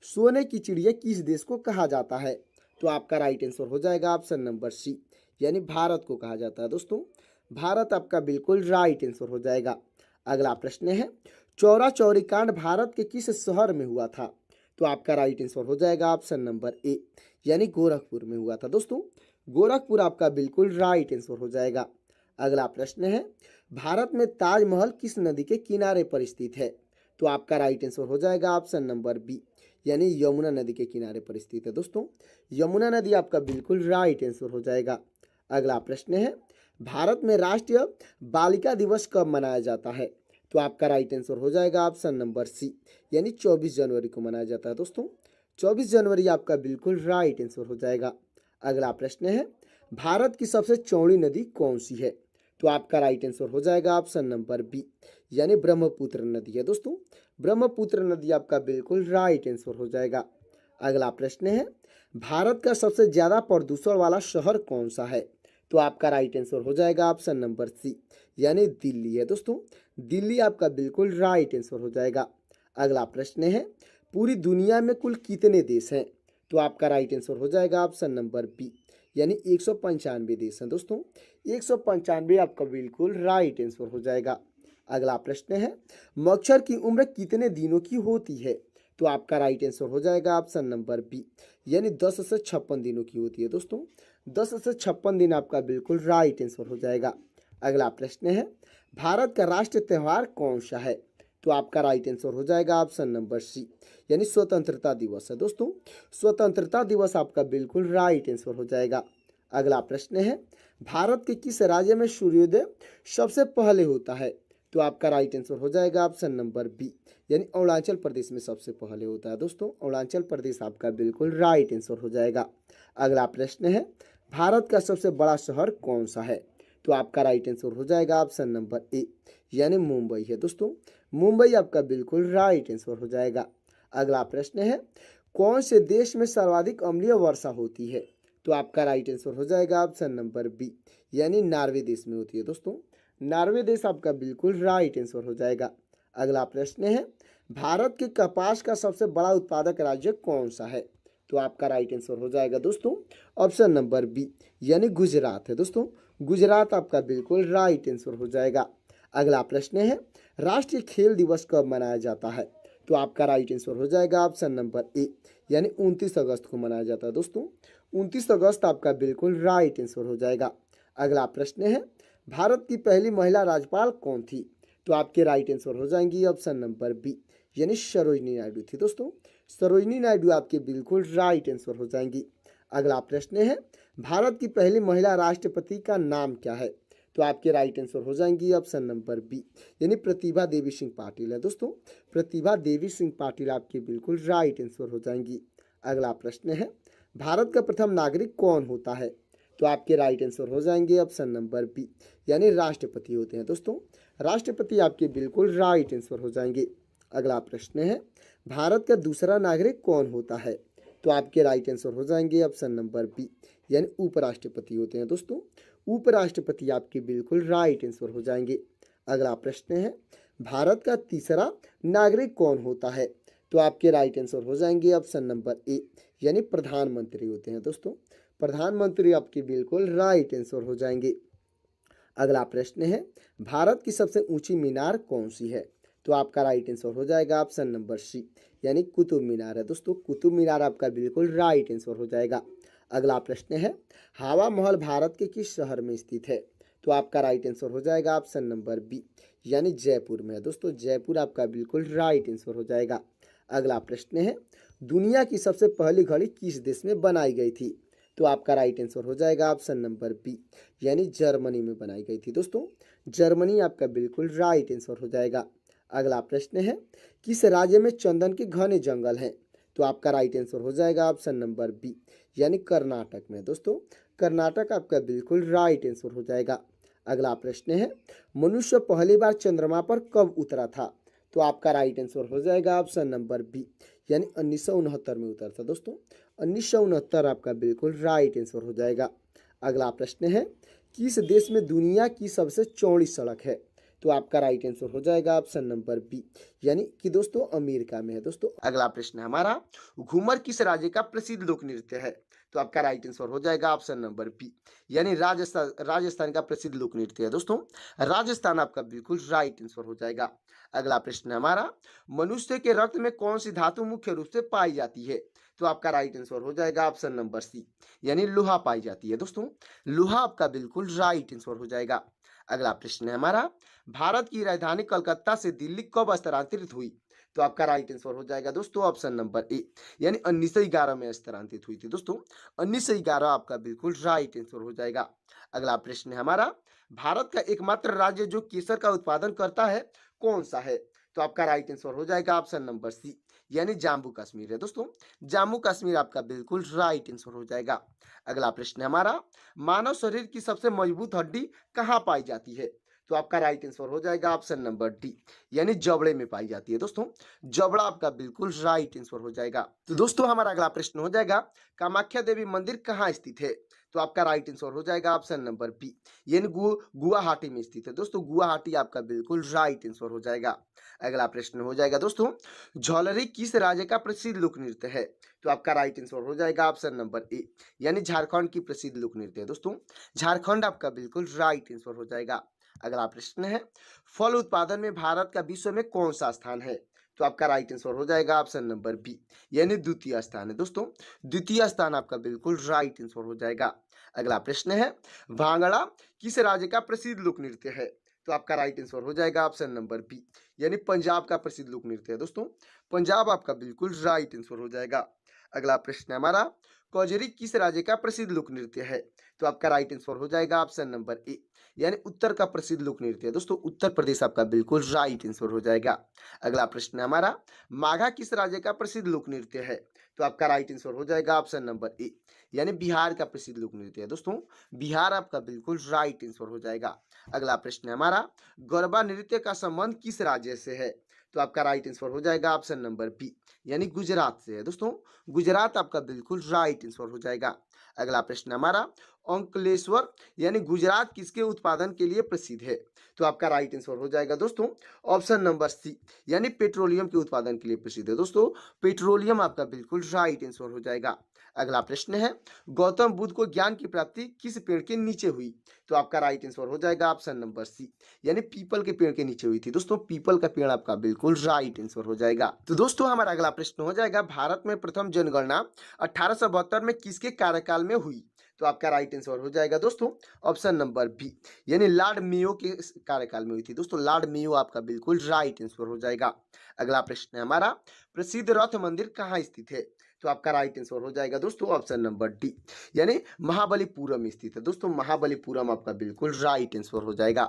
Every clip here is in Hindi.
सोने की चिड़िया किस देश को कहा जाता है? तो आपका राइट आंसर हो जाएगा ऑप्शन नंबर सी, यानी भारत को कहा जाता है दोस्तों। भारत आपका बिल्कुल राइट आंसर हो जाएगा। अगला प्रश्न है, चौरा चौरी कांड भारत के किस शहर में हुआ था? तो आपका राइट आंसर हो जाएगा ऑप्शन नंबर ए, यानी गोरखपुर में हुआ था दोस्तों। गोरखपुर आपका बिल्कुल राइट आंसर हो जाएगा। अगला प्रश्न है, भारत में ताजमहल किस नदी के किनारे पर स्थित है? तो आपका राइट आंसर हो जाएगा ऑप्शन नंबर बी, यानी यमुना नदी के किनारे पर स्थित है दोस्तों। यमुना नदी आपका बिल्कुल राइट आंसर हो जाएगा। अगला प्रश्न है, भारत में राष्ट्रीय बालिका दिवस कब मनाया जाता है? तो आपका राइट आंसर हो जाएगा ऑप्शन नंबर सी, यानी 24 जनवरी को मनाया जाता है दोस्तों। 24 जनवरी आपका बिल्कुल राइट आंसर हो जाएगा। अगला प्रश्न है, भारत की सबसे चौड़ी नदी कौन सी है? तो आपका राइट आंसर हो जाएगा ऑप्शन नंबर बी, यानी ब्रह्मपुत्र नदी है दोस्तों। ब्रह्मपुत्र नदी आपका बिल्कुल राइट आंसर हो जाएगा। अगला प्रश्न है, भारत का सबसे ज्यादा प्रदूषण वाला शहर कौन सा है? तो आपका राइट आंसर हो जाएगा ऑप्शन नंबर सी, यानी दिल्ली है दोस्तों। दिल्ली आपका बिल्कुल राइट आंसर हो जाएगा। अगला प्रश्न है, पूरी दुनिया में कुल कितने देश हैं? तो आपका राइट आंसर हो जाएगा ऑप्शन नंबर बी, यानी 195 देश हैं दोस्तों। 195 आपका बिल्कुल राइट आंसर हो जाएगा। अगला प्रश्न है, मच्छर की उम्र कितने दिनों की होती है? तो आपका राइट आंसर हो जाएगा ऑप्शन नंबर बी, यानी 10 से 56 दिनों की होती है दोस्तों। 10 से 56 दिन आपका बिल्कुल राइट आंसर हो जाएगा। अगला प्रश्न है, भारत का राष्ट्रीय त्यौहार कौन सा है? तो आपका राइट आंसर हो जाएगा ऑप्शन नंबर सी, यानी स्वतंत्रता दिवस है दोस्तों। स्वतंत्रता दिवस आपका बिल्कुल राइट आंसर हो जाएगा। अगला प्रश्न है, भारत के किस राज्य में सूर्योदय सबसे पहले होता है? तो आपका राइट आंसर हो जाएगा ऑप्शन नंबर बी, यानी अरुणाचल प्रदेश में सबसे पहले होता है दोस्तों। अरुणाचल प्रदेश आपका बिल्कुल राइट आंसर हो जाएगा। अगला प्रश्न है, भारत का सबसे बड़ा शहर कौन सा है? तो आपका राइट आंसर हो जाएगा ऑप्शन नंबर ए, यानी मुंबई है दोस्तों। मुंबई आपका बिल्कुल राइट आंसर हो जाएगा। अगला प्रश्न है, कौन से देश में सर्वाधिक अम्लीय वर्षा होती है? तो आपका राइट आंसर हो जाएगा ऑप्शन नंबर बी, यानी नॉर्वे देश में होती है दोस्तों। नॉर्वे देश आपका बिल्कुल राइट आंसर हो जाएगा। अगला प्रश्न है, भारत के कपास का सबसे बड़ा उत्पादक राज्य कौन सा है? तो आपका राइट आंसर हो जाएगा दोस्तों ऑप्शन नंबर बी, यानी गुजरात है दोस्तों। गुजरात आपका बिल्कुल राइट आंसर हो जाएगा। अगला प्रश्न है, राष्ट्रीय खेल दिवस कब मनाया जाता है? तो आपका राइट आंसर हो जाएगा ऑप्शन नंबर ए, यानी 29 अगस्त को मनाया जाता है दोस्तों। 29 अगस्त आपका बिल्कुल राइट आंसर हो जाएगा। अगला प्रश्न है, भारत की पहली महिला राज्यपाल कौन थी? तो आपके राइट आंसर हो जाएंगी ऑप्शन नंबर बी, यानी सरोजिनी नायडू थी दोस्तों। सरोजिनी नायडू आपके बिल्कुल राइट आंसर हो जाएंगी। अगला प्रश्न है, भारत की पहली महिला राष्ट्रपति का नाम क्या है? तो आपके राइट आंसर हो जाएंगी ऑप्शन नंबर बी, यानी प्रतिभा देवी सिंह पाटिल है दोस्तों। प्रतिभा देवी सिंह पाटिल आपके बिल्कुल राइट आंसर हो जाएंगी। अगला प्रश्न है, भारत का प्रथम नागरिक कौन होता है? तो आपके राइट आंसर हो जाएंगे ऑप्शन नंबर बी, यानी राष्ट्रपति होते हैं दोस्तों। राष्ट्रपति आपके बिल्कुल राइट आंसर हो जाएंगे। अगला प्रश्न है, भारत का दूसरा नागरिक कौन होता है? तो आपके राइट आंसर हो जाएंगे ऑप्शन नंबर बी, यानी उपराष्ट्रपति होते हैं दोस्तों। उपराष्ट्रपति आपके बिल्कुल राइट आंसर हो जाएंगे। अगला प्रश्न है, भारत का तीसरा नागरिक कौन होता है? तो आपके राइट आंसर हो जाएंगे ऑप्शन नंबर ए, यानी प्रधानमंत्री होते हैं दोस्तों। प्रधानमंत्री आपके बिल्कुल राइट आंसर हो जाएंगे। अगला प्रश्न है, भारत की सबसे ऊंची मीनार कौन सी है? तो आपका राइट आंसर हो जाएगा ऑप्शन नंबर सी, यानी कुतुब मीनार है दोस्तों। कुतुब मीनार आपका बिल्कुल राइट आंसर हो जाएगा। अगला प्रश्न है, हवा महल भारत के किस शहर में स्थित है? तो आपका राइट आंसर हो जाएगा ऑप्शन नंबर बी, यानी जयपुर में है दोस्तों। जयपुर आपका बिल्कुल राइट आंसर हो जाएगा। अगला प्रश्न है, दुनिया की सबसे पहली घड़ी किस देश में बनाई गई थी? तो आपका राइट आंसर हो जाएगा ऑप्शन नंबर बी, यानी जर्मनी में बनाई गई थी दोस्तों। जर्मनी आपका बिल्कुल राइट आंसर हो जाएगा। अगला प्रश्न है, किस राज्य में चंदन के घने जंगल हैं? तो आपका राइट आंसर हो जाएगा ऑप्शन नंबर बी, यानी कर्नाटक में दोस्तों। कर्नाटक आपका बिल्कुल राइट आंसर हो जाएगा। अगला प्रश्न है, मनुष्य पहली बार चंद्रमा पर कब उतरा था? तो आपका राइट आंसर हो जाएगा ऑप्शन नंबर बी, यानी 1969 में उतरा था दोस्तों। 1969 आपका बिल्कुल राइट आंसर हो जाएगा। अगला प्रश्न है, किस देश में दुनिया की सबसे चौड़ी सड़क है? तो आपका राइट आंसर हो जाएगा ऑप्शन नंबर बी, यानी कि दोस्तों अमेरिका में है। दोस्तों अगला प्रश्न है हमारा, घूमर किस राज्य का प्रसिद्ध लोक नृत्य है? तो आपका राइट आंसर हो जाएगा ऑप्शन नंबर बी, यानी राजस्थान का प्रसिद्ध लोक नृत्य है। दोस्तों राजस्थान आपका बिल्कुल राइट आंसर हो जाएगा। अगला प्रश्न है हमारा, मनुष्य के रक्त में कौन सी धातु मुख्य रूप से पाई जाती है? तो आपका राइट आंसर हो जाएगा ऑप्शन नंबर सी, यानी लोहा पाई जाती है। दोस्तों लोहा आपका बिल्कुल राइट आंसर हो जाएगा। अगला प्रश्न है हमारा, भारत की राजधानी कलकत्ता से दिल्ली कब स्थानांतरित हुई? तो आपका राइट आंसर हो जाएगा दोस्तों ऑप्शन नंबर ए, यानी 1911 में स्थानांतरित हुई थी। दोस्तों 1911 आपका बिल्कुल राइट आंसर हो जाएगा। अगला प्रश्न है हमारा, भारत का एकमात्र राज्य जो केसर का उत्पादन करता है कौन सा है? तो आपका राइट आंसर हो जाएगा ऑप्शन नंबर सी, यानी जम्मू कश्मीर है। दोस्तों जम्मू कश्मीर आपका बिल्कुल राइट आंसर हो जाएगा। अगला प्रश्न है हमारा, मानव शरीर की सबसे मजबूत हड्डी कहाँ पाई जाती है? तो आपका राइट आंसर हो जाएगा ऑप्शन नंबर डी, यानी जबड़े में पाई जाती है। दोस्तों जबड़ा आपका बिल्कुल राइट आंसर हो जाएगा। तो दोस्तों हमारा अगला प्रश्न हो जाएगा, कामाख्या देवी मंदिर कहाँ स्थित है? तो आपका राइट आंसर हो जाएगा ऑप्शन नंबर बी, यानी गुवाहाटी में स्थित है। दोस्तों गुवाहाटी आपका बिल्कुल राइट आंसर हो जाएगा। अगला प्रश्न हो जाएगा दोस्तों, झोलरी किस राज्य का प्रसिद्ध लोक नृत्य है? तो आपका राइट आंसर हो जाएगा ऑप्शन नंबर ए, यानी झारखंड की प्रसिद्ध लोक नृत्य है। दोस्तों झारखंड आपका बिल्कुल राइट आंसर हो जाएगा। अगला प्रश्न है, फल उत्पादन में भारत का विश्व में कौन सा स्थान है? तो आपका राइट आंसर हो जाएगा ऑप्शन नंबर बी, यानी द्वितीय स्थान है। दोस्तों द्वितीय स्थान आपका बिल्कुल राइट आंसर हो जाएगा। अगला प्रश्न है, भांगड़ा किस राज्य का प्रसिद्ध लोक नृत्य है? तो आपका राइट आंसर हो जाएगा ऑप्शन नंबर बी, यानी पंजाब का प्रसिद्ध लोक नृत्य है। दोस्तों पंजाब आपका बिल्कुल राइट आंसर हो जाएगा। अगला प्रश्न है हमारा, कजरी किस राज्य का प्रसिद्ध लोक नृत्य है? तो आपका राइट आंसर हो जाएगा ऑप्शन नंबर ए, यानी उत्तर का प्रसिद्ध लोक नृत्य है। दोस्तों उत्तर प्रदेश आपका बिल्कुल राइट आंसर हो जाएगा। अगला प्रश्न है हमारा, माघा किस राज्य का प्रसिद्ध लोक नृत्य है? तो आपका राइट आंसर हो जाएगा ऑप्शन नंबर ए, यानी बिहार का प्रसिद्ध लोक नृत्य है। दोस्तों बिहार आपका बिल्कुल राइट आंसर हो जाएगा। अगला प्रश्न है हमारा, गरबा नृत्य का संबंध किस राज्य से है? तो आपका राइट आंसर हो जाएगा ऑप्शन नंबर बी, यानी गुजरात से है। दोस्तों गुजरात आपका बिल्कुल राइट आंसर हो जाएगा। अगला प्रश्न हमारा, अंकलेश्वर यानी गुजरात किसके उत्पादन के लिए प्रसिद्ध है? तो आपका राइट आंसर हो जाएगा दोस्तों ऑप्शन नंबर सी, यानी पेट्रोलियम के उत्पादन के लिए प्रसिद्ध है। दोस्तों पेट्रोलियम आपका बिल्कुल राइट आंसर हो जाएगा। अगला प्रश्न है, गौतम बुद्ध को ज्ञान की प्राप्ति किस पेड़ के नीचे हुई? तो आपका राइट आंसर हो जाएगा ऑप्शन नंबर सी, यानी पीपल के पेड़ के नीचे हुई थी। दोस्तों पीपल का पेड़ आपका बिल्कुल राइट आंसर हो जाएगा। तो दोस्तों हमारा अगला प्रश्न हो जाएगा, भारत में प्रथम जनगणना 1872 में किसके कार्यकाल में हुई? तो आपका राइट आंसर हो जाएगा दोस्तों ऑप्शन नंबर बी, यानी लॉर्ड मेयो के कार्यकाल में हुई थी। दोस्तों लॉर्ड मेयो आपका बिल्कुल राइट आंसर हो जाएगा। अगला प्रश्न है हमारा, प्रसिद्ध रथ मंदिर कहाँ स्थित है? तो आपका राइट आंसर हो जाएगा दोस्तों ऑप्शन नंबर डी, यानी महाबलीपुरम में स्थित है। दोस्तों महाबलीपुरम आपका बिल्कुल राइट आंसर हो जाएगा।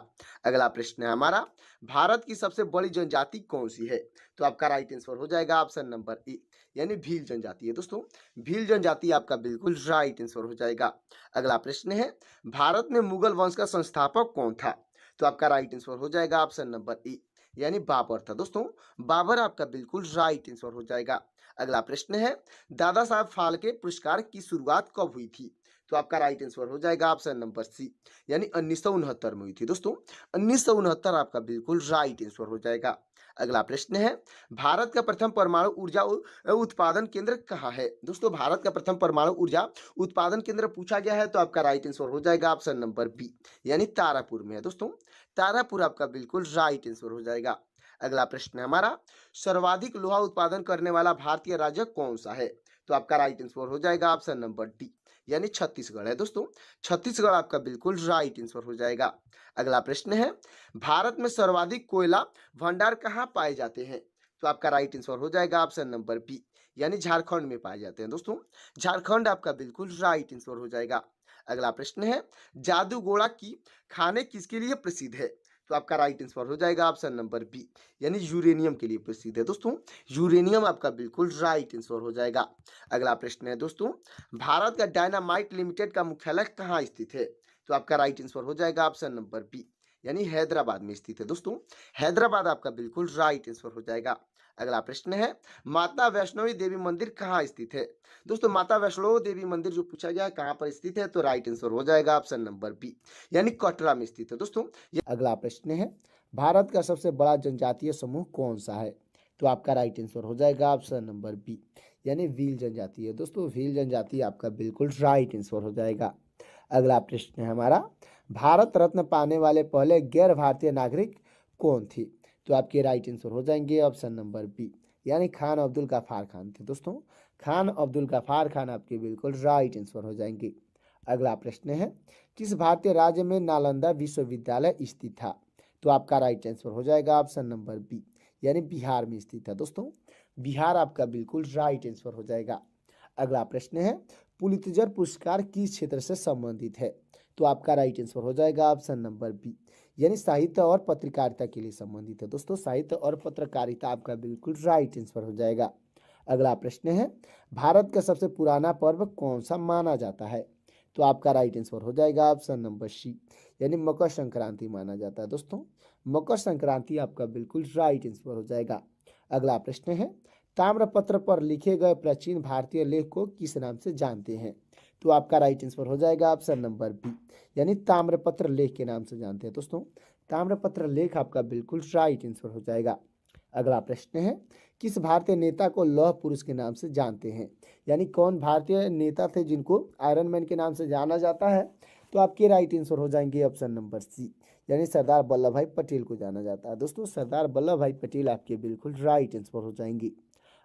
अगला प्रश्न है हमारा, भारत की सबसे बड़ी जनजाति कौन सी है? तो आपका राइट आंसर हो जाएगा ऑप्शन नंबर ए, यानी भील जनजाति है। दोस्तों भील जनजाति आपका बिल्कुल राइट आंसर हो जाएगा। अगला प्रश्न है, भारत में मुगल वंश का संस्थापक कौन था? तो आपका राइट आंसर हो जाएगा ऑप्शन नंबर ए, यानी बाबर था। दोस्तों बाबर आपका बिल्कुल राइट आंसर हो जाएगा। अगला प्रश्न है, दादा साहब फाल्के पुरस्कार की शुरुआत कब हुई थी? तो आपका राइट आंसर हो जाएगा ऑप्शन नंबर सी, यानी 1969 में हुई थी। दोस्तों 1969 आपका बिल्कुल राइट आंसर हो जाएगा। अगला प्रश्न है, भारत का प्रथम परमाणु ऊर्जा उत्पादन केंद्र कहाँ है? दोस्तों भारत का प्रथम परमाणु ऊर्जा उत्पादन केंद्र पूछा गया है, तो आपका राइट आंसर हो जाएगा ऑप्शन नंबर बी, यानी तारापुर में है। दोस्तों तारापुर आपका बिल्कुल राइट आंसर हो जाएगा। अगला प्रश्न है हमारा, सर्वाधिक लोहा उत्पादन करने वाला भारतीय राज्य कौन सा है? तो आपका राइट आंसर हो जाएगा ऑप्शन नंबर डी, यानी छत्तीसगढ़ है। दोस्तों छत्तीसगढ़ आपका बिल्कुल राइट आंसर हो जाएगा। अगला प्रश्न है, भारत में सर्वाधिक कोयला भंडार कहाँ पाए जाते हैं? तो आपका राइट आंसर हो जाएगा ऑप्शन नंबर बी, यानी झारखंड में पाए जाते हैं। दोस्तों झारखंड आपका बिल्कुल राइट आंसर हो जाएगा। अगला प्रश्न है, जादूगोड़ा की खाने किसके लिए प्रसिद्ध है? तो आपका राइट आंसर हो जाएगा ऑप्शन नंबर बी, यानी यूरेनियम के लिए प्रसिद्ध है। दोस्तों यूरेनियम आपका बिल्कुल राइट आंसर हो जाएगा। अगला प्रश्न है दोस्तों, भारत का डायनामाइट लिमिटेड का मुख्यालय कहाँ स्थित है? तो आपका राइट आंसर हो जाएगा ऑप्शन नंबर बी, यानी हैदराबाद में स्थित है। दोस्तों हैदराबाद आपका बिल्कुल राइट आंसर हो जाएगा। अगला प्रश्न है, माता वैष्णवी देवी मंदिर कहाँ स्थित है? दोस्तों माता वैष्णो देवी मंदिर जो पूछा गया है कहाँ पर स्थित है, तो राइट आंसर हो जाएगा ऑप्शन नंबर बी, यानी कटरा में स्थित है। दोस्तों अगला प्रश्न है, भारत का सबसे बड़ा जनजातीय समूह कौन सा है? तो आपका राइट आंसर हो जाएगा ऑप्शन नंबर बी, यानी भील जनजाति है। दोस्तों भील जनजाति आपका बिल्कुल राइट आंसर हो जाएगा। अगला प्रश्न है हमारा, भारत रत्न पाने वाले पहले गैर भारतीय नागरिक कौन थे? तो आपके राइट आंसर हो जाएंगे ऑप्शन नंबर बी, यानी खान अब्दुल गफ्फार खान थे। दोस्तों खान अब्दुल गफ्फार खान आपके बिल्कुल राइट आंसर हो जाएंगे। अगला प्रश्न है, किस भारतीय राज्य में नालंदा विश्वविद्यालय स्थित था? तो आपका राइट आंसर हो जाएगा ऑप्शन नंबर बी, यानी बिहार में स्थित है। दोस्तों बिहार आपका बिल्कुल राइट आंसर हो जाएगा। अगला प्रश्न है, पुलित्जर पुरस्कार किस क्षेत्र से संबंधित है? तो आपका राइट आंसर हो जाएगा ऑप्शन नंबर बी, यानी साहित्य और पत्रकारिता के लिए संबंधित है। दोस्तों साहित्य और पत्रकारिता आपका बिल्कुल राइट आंसर हो जाएगा। अगला प्रश्न है, भारत का सबसे पुराना पर्व कौन सा माना जाता है? तो आपका राइट आंसर हो जाएगा ऑप्शन नंबर सी, यानी मकर संक्रांति माना जाता है। दोस्तों मकर संक्रांति आपका बिल्कुल राइट आंसर हो जाएगा। अगला प्रश्न है, ताम्रपत्र पर लिखे गए प्राचीन भारतीय लेख को किस नाम से जानते हैं? तो आपका राइट आंसर हो जाएगा ऑप्शन नंबर बी, यानी ताम्रपत्र लेख के नाम से जानते हैं। दोस्तों ताम्रपत्र लेख आपका बिल्कुल राइट आंसर हो जाएगा। अगला प्रश्न है, किस भारतीय नेता को लौह पुरुष के नाम से जानते हैं? यानी कौन भारतीय नेता थे जिनको आयरन मैन के नाम से जाना जाता है? तो आपके राइट आंसर हो जाएंगे ऑप्शन नंबर सी, यानी सरदार वल्लभ भाई पटेल को जाना जाता है। दोस्तों सरदार वल्लभ भाई पटेल आपके बिल्कुल राइट आंसर हो जाएंगे।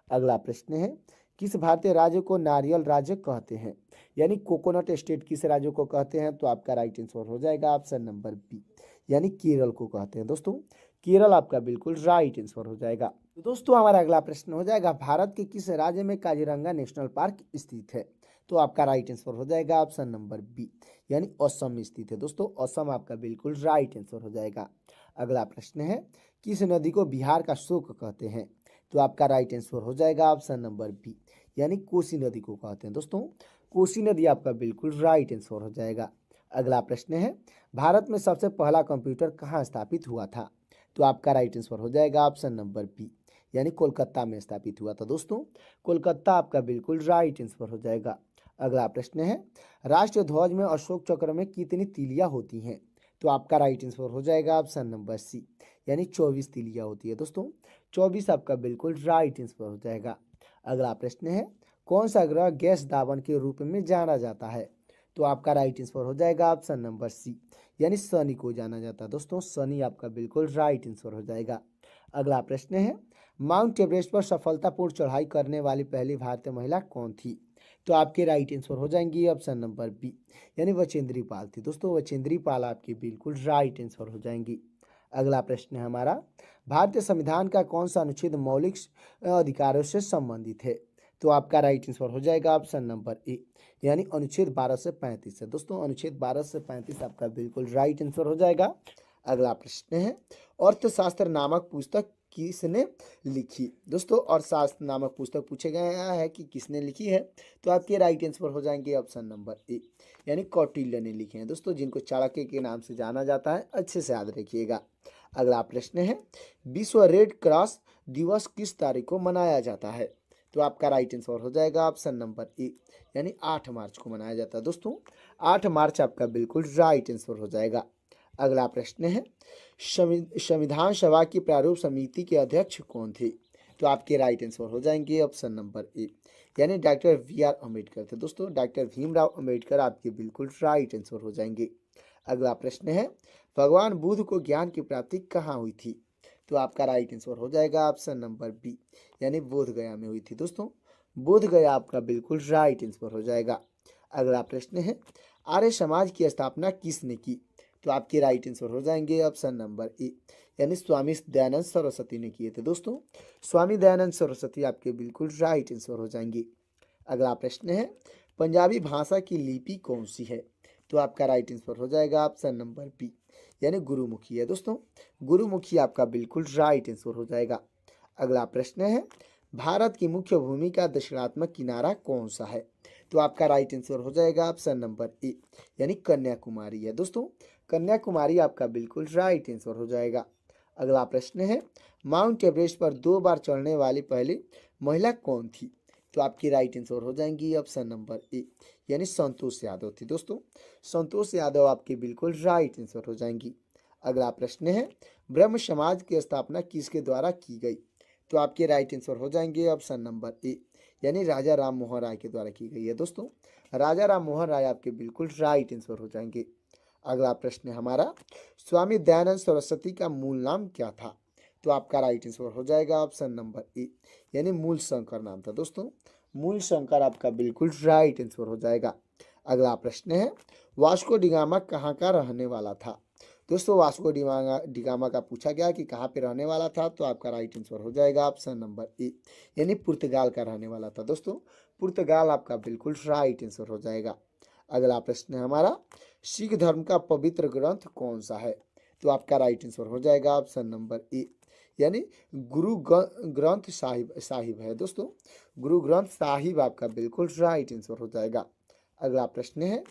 अगला प्रश्न है, किस भारतीय राज्य को नारियल राज्य कहते हैं? यानी कोकोनट स्टेट किस राज्य को कहते हैं? तो आपका राइट आंसर हो जाएगा ऑप्शन नंबर बी, यानी केरल को कहते हैं। दोस्तों केरल आपका बिल्कुल राइट आंसर हो जाएगा। तो दोस्तों हमारा अगला प्रश्न हो जाएगा, भारत के किस राज्य में काजीरंगा नेशनल पार्क स्थित है? तो आपका राइट आंसर हो जाएगा ऑप्शन नंबर बी, यानी असम में स्थित है। दोस्तों असम आपका बिल्कुल राइट आंसर हो जाएगा। अगला प्रश्न है, किस नदी को बिहार का शोक कहते हैं? तो आपका राइट आंसर हो जाएगा ऑप्शन नंबर बी, यानी कोसी नदी को कहते हैं। दोस्तों कोसी नदी आपका बिल्कुल राइट आंसर हो जाएगा। अगला प्रश्न है, भारत में सबसे पहला कंप्यूटर कहाँ स्थापित हुआ था? तो आपका राइट आंसर हो जाएगा ऑप्शन नंबर बी, यानी कोलकाता में स्थापित हुआ था। दोस्तों कोलकाता आपका बिल्कुल राइट आंसर हो जाएगा। अगला प्रश्न है, राष्ट्रीय ध्वज में अशोक चक्र में कितनी तीलियां होती हैं? तो आपका राइट आंसर हो जाएगा ऑप्शन नंबर सी, यानी 24 तीलियां होती है। दोस्तों 24 आपका बिल्कुल राइट आंसर हो जाएगा। अगला प्रश्न है, कौन सा ग्रह गैस दावन के रूप में जाना जाता है? तो आपका राइट आंसर हो जाएगा ऑप्शन नंबर सी, यानी शनि को जाना जाता है। दोस्तों शनि आपका बिल्कुल राइट आंसर हो जाएगा। अगला प्रश्न है, माउंट एवरेस्ट पर सफलतापूर्ण चढ़ाई करने वाली पहली भारतीय महिला कौन थी? तो आपके राइट आंसर हो जाएंगी ऑप्शन नंबर बी, यानी बचेंद्री पाल थी। दोस्तों बचेंद्री पाल आपकी बिल्कुल राइट आंसर हो जाएंगी। अगला प्रश्न है हमारा, भारतीय संविधान का कौन सा अनुच्छेद मौलिक अधिकारों से संबंधित है? तो आपका राइट आंसर हो जाएगा ऑप्शन नंबर ए, यानी अनुच्छेद 12 से 35 है। दोस्तों अनुच्छेद 12 से 35 आपका बिल्कुल राइट आंसर हो जाएगा। अगला प्रश्न है, अर्थशास्त्र नामक पुस्तक किसने लिखी? दोस्तों अर्थशास्त्र नामक पुस्तक पूछे गया है कि किसने लिखी है? तो आपके राइट आंसर हो जाएंगे ऑप्शन नंबर ए, यानी कौटिल्य ने लिखे हैं। दोस्तों जिनको चाणक्य के नाम से जाना जाता है, अच्छे से याद रखिएगा। अगला प्रश्न है, विश्व रेड क्रॉस दिवस किस तारीख को मनाया जाता है? तो आपका राइट आंसर हो जाएगा ऑप्शन नंबर ए, यानी 8 मार्च को मनाया जाता है। दोस्तों 8 मार्च आपका बिल्कुल राइट आंसर हो जाएगा। अगला प्रश्न है, संविधान सभा की प्रारूप समिति के अध्यक्ष कौन थे? तो आपके राइट आंसर हो जाएंगे ऑप्शन नंबर ए, यानी डॉक्टर वी.आर. अम्बेडकर थे। दोस्तों डॉक्टर भीमराव अम्बेडकर आपके बिल्कुल राइट आंसर हो जाएंगे। अगला प्रश्न है, भगवान बुद्ध को ज्ञान की प्राप्ति कहाँ हुई थी? तो आपका राइट आंसर हो जाएगा ऑप्शन नंबर बी, यानी बोध गया में हुई थी। दोस्तों बोध गया आपका बिल्कुल राइट आंसर हो जाएगा। अगला प्रश्न है, आर्य समाज की स्थापना किसने की? तो आपके राइट आंसर हो जाएंगे ऑप्शन नंबर ए, यानी स्वामी दयानंद सरस्वती ने किए थे। दोस्तों स्वामी दयानंद सरस्वती आपके बिल्कुल राइट आंसर हो जाएंगे। अगला प्रश्न है, पंजाबी भाषा की लिपि कौन सी है? तो आपका राइट आंसर हो जाएगा ऑप्शन नंबर बी, यानी गुरुमुखी है। दोस्तों गुरुमुखी आपका बिल्कुल राइट आंसर हो जाएगा। अगला प्रश्न है, भारत की मुख्य भूमि का दक्षिणात्मक किनारा कौन सा है? तो आपका राइट आंसर हो जाएगा ऑप्शन नंबर ए, यानी कन्याकुमारी है। दोस्तों कन्याकुमारी आपका बिल्कुल राइट आंसर हो जाएगा। अगला प्रश्न है, माउंट एवरेस्ट पर 2 बार चढ़ने वाली पहली महिला कौन थी? तो आपकी राइट आंसर हो जाएंगी ऑप्शन नंबर ए, यानी संतोष यादव थी। दोस्तों संतोष यादव आपकी बिल्कुल राइट आंसर हो जाएंगी। अगला प्रश्न है, ब्रह्म समाज की स्थापना किसके द्वारा की गई? तो आपके राइट आंसर हो जाएंगे ऑप्शन नंबर ए, यानी राजा राम मोहन राय के द्वारा की गई है। दोस्तों राजा राम मोहन राय आपके बिल्कुल राइट आंसर हो जाएंगे। अगला प्रश्न है हमारा, स्वामी दयानंद सरस्वती का मूल नाम क्या था? तो आपका राइट आंसर हो जाएगा ऑप्शन नंबर ए, यानी मूल शंकर नाम था। दोस्तों मूल शंकर आपका बिल्कुल राइट आंसर हो जाएगा। अगला प्रश्न है, वास्को डिगामा कहाँ का रहने वाला था? दोस्तों वास्को डिगामा का पूछा गया कि कहाँ पे रहने वाला था, तो आपका राइट आंसर हो जाएगा ऑप्शन नंबर ए, यानी पुर्तगाल का रहने वाला था। दोस्तों पुर्तगाल आपका बिल्कुल राइट आंसर हो जाएगा। अगला प्रश्न है हमारा, सिख धर्म का पवित्र ग्रंथ कौन सा है? तो आपका राइट आंसर हो जाएगा ऑप्शन नंबर ए, यानी गुरु ग्रंथ साहिब है। दोस्तों गुरु ग्रंथ साहिब आपका बिल्कुल राइट आंसर हो जाएगा। अगला प्रश्न है,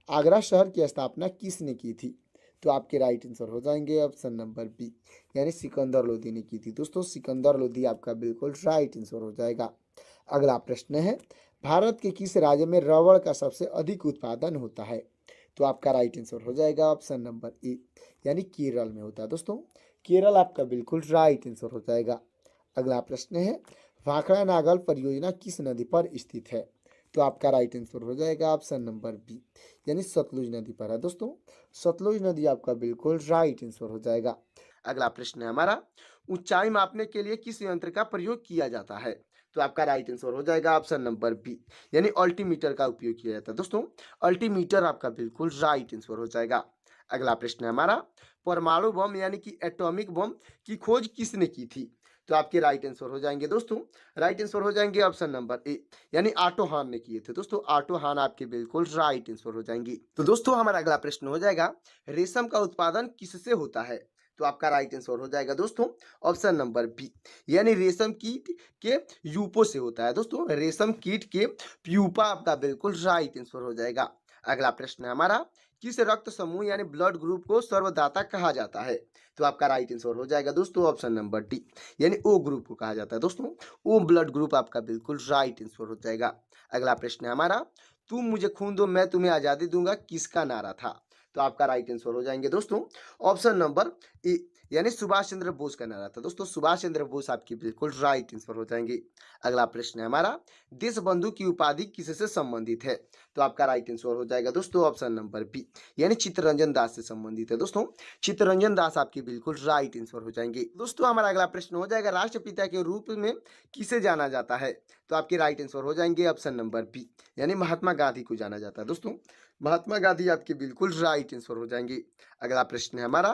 आगरा शहर की स्थापना किसने की थी? तो आपके राइट आंसर हो जाएंगे ऑप्शन नंबर बी, यानी सिकंदर लोदी ने की थी। दोस्तों सिकंदर लोदी आपका बिल्कुल राइट आंसर हो जाएगा। अगला प्रश्न है, भारत के किस राज्य में रबड़ का सबसे अधिक उत्पादन होता है? तो आपका राइट आंसर हो जाएगा ऑप्शन नंबर ए, यानी केरल में होता है। दोस्तों केरल आपका बिल्कुल राइट आंसर हो जाएगा। अगला प्रश्न है, भाखड़ा नागल परियोजना किस नदी पर स्थित है? तो आपका राइट आंसर हो जाएगा ऑप्शन नंबर बी, यानी सतलुज नदी पर है। दोस्तों सतलुज नदी आपका बिल्कुल राइट आंसर हो जाएगा। अगला प्रश्न है हमारा, ऊंचाई मापने के लिए किस यंत्र का प्रयोग किया जाता है? तो आपका राइट आंसर हो जाएगा ऑप्शन नंबर बी, यानी अल्टीमीटर का उपयोग किया जाता है। दोस्तों अल्टीमीटर आपका बिल्कुल राइट आंसर हो जाएगा। अगला प्रश्न है हमारा, परमाणु बम यानी कि एटॉमिक बम की खोज किसने की थी? तो आपके राइट आंसर हो जाएंगे दोस्तों, राइट आंसर हो जाएंगे ऑप्शन नंबर ए, यानी ऑटो हान ने किए थे। दोस्तों ऑटो हान आपके बिल्कुल राइट आंसर हो जाएंगी। तो दोस्तों हमारा अगला प्रश्न हो जाएगा, रेशम का उत्पादन किससे होता है? तो आपका राइट आंसर हो जाएगा दोस्तों ऑप्शन नंबर बी, यानी रेशम कीट के यूपो से होता है। दोस्तों रेशम कीट के प्यूपा आपका बिल्कुल राइट आंसर हो जाएगा। अगला प्रश्न है हमारा, किस रक्त समूह यानी ब्लड ग्रुप को सर्वदाता कहा जाता है? तो आपका राइट आंसर हो जाएगा दोस्तों ऑप्शन नंबर डी, यानी ओ ग्रुप को कहा जाता है। दोस्तों ओ ब्लड ग्रुप आपका बिल्कुल राइट आंसर हो जाएगा। अगला प्रश्न है हमारा, तुम मुझे खून दो मैं तुम्हें आजादी दूंगा किसका नारा था? तो आपका राइट आंसर हो जाएंगे दोस्तों ऑप्शन नंबर ए, यानी सुभाष चंद्र बोस का नारा था। दोस्तों सुभाष चंद्र बोस आपकी बिल्कुल राइट आंसर हो जाएंगे। अगला प्रश्न है हमारा, देश बंधु की उपाधि किससे संबंधित है? तो आपका राइट आंसर हो जाएगा दोस्तों ऑप्शन नंबर बी, यानी चित्तरंजन दास से संबंधित है। दोस्तों चित्तरंजन दास आपकी बिल्कुल राइट आंसर हो जाएंगे। दोस्तों हमारा अगला प्रश्न हो जाएगा, राष्ट्रपिता के रूप में किसे जाना जाता है? तो आपके राइट आंसर हो जाएंगे ऑप्शन नंबर बी, यानी महात्मा गांधी को जाना जाता है। दोस्तों महात्मा गांधी आपके बिल्कुल राइट आंसर हो जाएंगे। अगला प्रश्न है हमारा,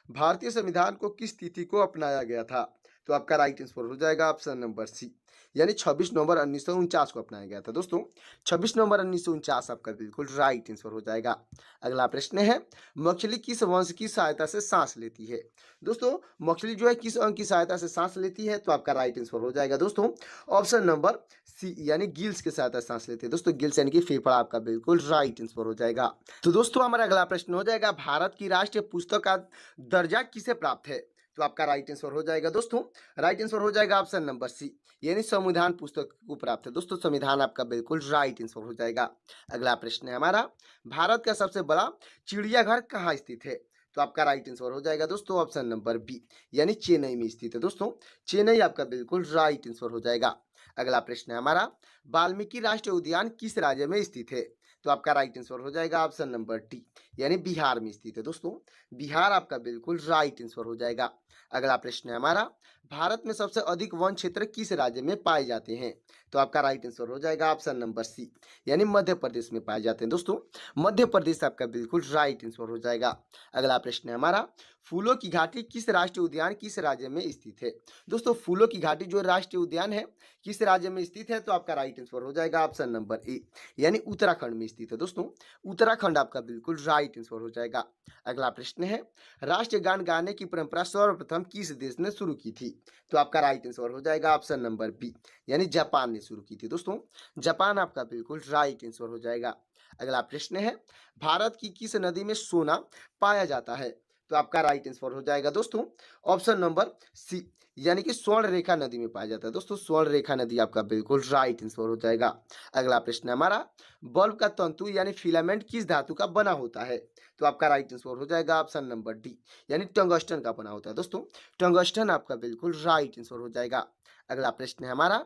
भारतीय संविधान को किस तिथि को अपनाया गया था? तो आपका राइट आंसर हो जाएगा ऑप्शन नंबर सी, यानी 26 नवंबर 1949 को अपनाया गया था। दोस्तों 26 नवंबर 1949 आपका बिल्कुल राइट आंसर हो जाएगा। अगला प्रश्न है, मछली किस वंश की सहायता से सांस लेती है? दोस्तों मछली जो है किस अंग की सहायता से सांस लेती है? तो आपका राइट आंसर हो जाएगा दोस्तों ऑप्शन नंबर सी, यानी गिल्स के सहायता से सांस लेते हैं। दोस्तों गिल्स यानी कि फेफड़ा आपका बिल्कुल राइट आंसर हो जाएगा। तो दोस्तों हमारा अगला प्रश्न हो जाएगा, भारत की राष्ट्रीय पुस्तक का दर्जा किसे प्राप्त है? तो आपका राइट आंसर हो जाएगा दोस्तों, राइट आंसर हो जाएगा ऑप्शन नंबर सी, यानी संविधान पुस्तक को प्राप्त है। दोस्तों संविधान आपका बिल्कुल राइट आंसर हो जाएगा। अगला प्रश्न है हमारा, भारत का सबसे बड़ा चिड़ियाघर कहाँ स्थित है? तो आपका राइट आंसर हो जाएगा दोस्तों ऑप्शन नंबर बी, यानी चेन्नई में स्थित है। दोस्तों चेन्नई आपका बिल्कुल राइट आंसर हो जाएगा। अगला प्रश्न है हमारा, वाल्मीकि राष्ट्रीय उद्यान किस राज्य में स्थित है? तो आपका राइट आंसर हो जाएगा ऑप्शन नंबर डी, यानी बिहार में स्थित है। दोस्तों बिहार आपका बिल्कुल राइट आंसर हो जाएगा। अगला प्रश्न है हमारा, भारत में सबसे अधिक वन क्षेत्र किस राज्य में पाए जाते हैं? तो आपका राइट आंसर हो जाएगा ऑप्शन नंबर सी, यानी मध्य प्रदेश में पाए जाते हैं। दोस्तों मध्य प्रदेश आपका बिल्कुल राइट आंसर हो जाएगा। अगला प्रश्न है हमारा, फूलों की घाटी किस राष्ट्रीय उद्यान किस राज्य में स्थित है? दोस्तों फूलों की घाटी जो राष्ट्रीय उद्यान है किस राज्य में स्थित है? तो आपका राइट आंसर हो जाएगा ऑप्शन नंबर ए, यानी उत्तराखंड में स्थित है। दोस्तों उत्तराखंड आपका बिल्कुल राइट आंसर हो जाएगा। अगला प्रश्न है, राष्ट्रीय गान गाने की परंपरा सर्वप्रथम किस देश ने शुरू की थी? तो आपका राइट आंसर हो जाएगा ऑप्शन नंबर बी, यानी जापान ने शुरू की थी। दोस्तों जापान आपका बिल्कुल राइट आंसर हो जाएगा। अगला प्रश्न है, भारत की किस नदी में सोना पाया जाता है? तो आपका राइट आंसर हो जाएगा दोस्तों ऑप्शन नंबर सी, यानी कि स्वर्ण रेखा नदी में पाया जाता है। दोस्तों स्वर्ण रेखा नदी आपका बिल्कुल राइट आंसर हो जाएगा। अगला प्रश्न है हमारा, बल्ब का तंतु यानी फिलामेंट किस धातु का बना होता है? तो आपका राइट आंसर हो जाएगा ऑप्शन नंबर डी, यानी टंगस्टन का बना होता है। दोस्तों टंगस्टन आपका बिल्कुल राइट आंसर हो जाएगा। अगला प्रश्न है हमारा,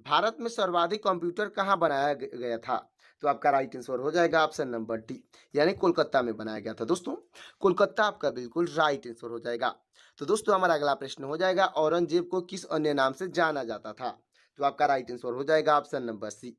भारत में सर्वाधिक कंप्यूटर कहाँ बनाया गया था? तो आपका राइट आंसर हो जाएगा ऑप्शन नंबर डी, यानी कोलकाता में बनाया गया था। दोस्तों कोलकाता आपका बिल्कुल राइट आंसर हो जाएगा। तो दोस्तों हमारा अगला प्रश्न हो जाएगा, औरंगजेब को किस अन्य नाम से जाना जाता था? तो आपका राइट आंसर हो जाएगा ऑप्शन नंबर सी,